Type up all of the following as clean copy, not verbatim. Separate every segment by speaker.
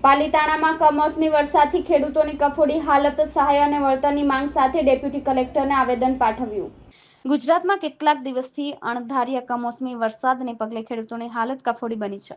Speaker 1: પાલીતાણામાં કમોસમી વરસાદથી ખેડૂતોની કફોડી હાલત, સહાય અને વળતરની માંગ સાથે ડેપ્યુટી કલેક્ટરને આવેદન પાઠવ્યું। ગુજરાતમાં કેટલાક દિવસથી અણધાર્યા કમોસમી વરસાદને પગલે ખેડૂતોની હાલત કફોડી બની છે।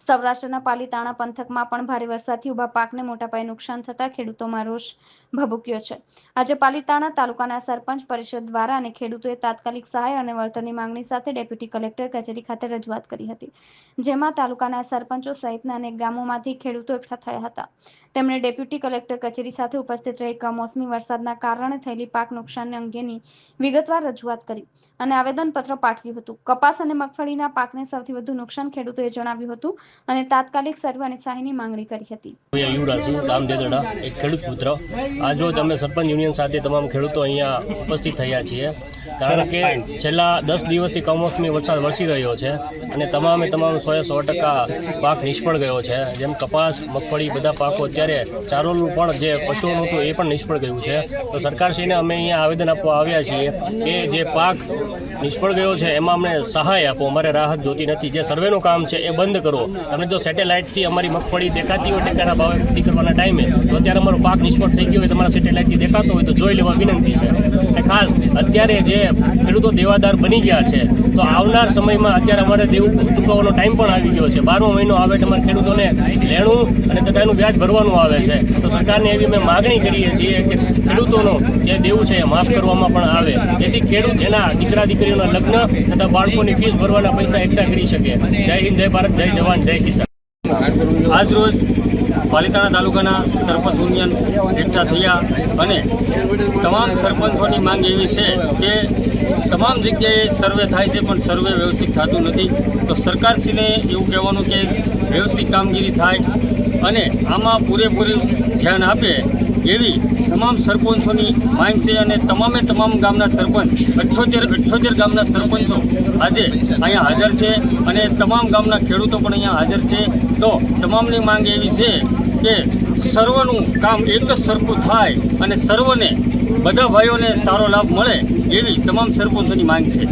Speaker 1: સૌરાષ્ટ્રના પાલીતાણા પંથકમાં પણ ભારે વરસાદથી ઊભા પાકને મોટા પાયે નુકસાન થતા ખેડૂતોમાં રોષ ભભૂક્યો છે। આજે પાલીતાણા તાલુકાના સરપંચ પરિષદ દ્વારા અને ખેડૂતોએ તાત્કાલિક સહાય અને વળતરની માંગણી સાથે ડેપ્યુટી કલેક્ટર કચેરી ખાતે રજૂઆત કરી હતી, જેમાં તાલુકાના સરપંચો સહિતના અનેક ગામોમાંથી ખેડૂતો એકઠા થયા હતા। તેમણે ડેપ્યુટી કલેક્ટર કચેરી સાથે ઉપસ્થિત રહી કમોસમી વરસાદના કારણે થયેલી પાક નુકસાન અંગેની વિગતવાર રજૂઆત કરી અને આવેદનપત્ર પાઠવ્યું હતું। કપાસ અને મગફળીના પાકને સૌથી વધુ નુકસાન ખેડૂતોએ જણાવ્યું હતું અને તાત્કાલિક સર્વે અને સહાયની માંગણી કરી હતી।
Speaker 2: યુવરાજસિંહ ગામ દેદડા, એક ખેડૂત પુત્ર। આજરોજ અમે સરપંચ યુનિયન સાથે તમામ ખેડૂતો અહીંયા ઉપસ્થિત થયા છીએ, કારણ કે છેલ્લા 10 દિવસથી કમોસમી વરસાદ વરસી રહ્યો છે અને તમામ 100% પાક નિષ્ફળ ગયો છે। જેમ કપાસ, મગફળી બધા પાકો, અત્યારે ચારોનું પણ જે પશુઓનું હતું એ પણ નિષ્ફળ ગયું છે। તો સરકારશ્રીને અમે અહીંયા આવેદન આપવા આવ્યા છીએ કે જે પાક નિષ્ફળ ગયો છે એમાં અમને સહાય આપો, અમારે રાહત જોતી નથી। જે સર્વેનું કામ છે એ બંધ કરો। તમને જો સેટેલાઇટથી અમારી મગફળી દેખાતી હોય ટેકાના ભાવે ખરીદી કરવાના ટાઈમે, તો અત્યારે અમારો પાક નિષ્ફળ થઈ ગયો હોય, તમારા સેટેલાઇટથી દેખાતો હોય તો જોઈ લેવા વિનંતી છે। અને ખાસ અત્યારે જે ખેડૂતો દેવાદાર બની ગયા છે, તો આવનાર સમયમાં અત્યારે અમારે દેવું ચૂકવવાનો ટાઈમ પણ આવી ગયો છે। 12મો મહિનો આવે એટલે અમારે ખેડૂતોને લેણું અને તથા એનું વ્યાજ ભરવાનું આવે છે। તો સરકારને એવી અમે માગણી કરીએ છીએ કે ખેડૂતોનો જે દેવું છે એ માફ કરવામાં પણ આવે, જેથી ખેડૂત એના દીકરા દીકરીઓના લગ્ન તથા બાળકોની ફીસ ભરવાના પૈસા એકઠા કરી શકે। જય હિન્દ, જય ભારત, જય જવાન, જય કિસાન।
Speaker 3: આજરોજ પાલીતાણા તાલુકાના સરપંચ યુનિયન એકઠા થયા અને તમામ સરપંચોની માંગ એવી છે કે તમામ જગ્યાએ સર્વે થાય છે પણ સર્વે વ્યવસ્થિત થતું નથી। તો સરકારશ્રીને એવું કહેવાનું કે વ્યવસ્થિત કામગીરી થાય અને આમાં પૂરેપૂરું ધ્યાન આપે એવી તમામ સરપંચોની માંગ છે। અને તમામ ગામના સરપંચ 78 ગામના સરપંચો આજે અહીંયા હાજર છે અને તમામ ગામના ખેડૂતો પણ અહીંયા હાજર છે। તો તમામની માંગ એવી છે કે સર્વનું કામ એક જ સરખું થાય અને સર્વને બધા ભાઈઓને સારો લાભ મળે એવી તમામ સરપંચોની માંગ છે।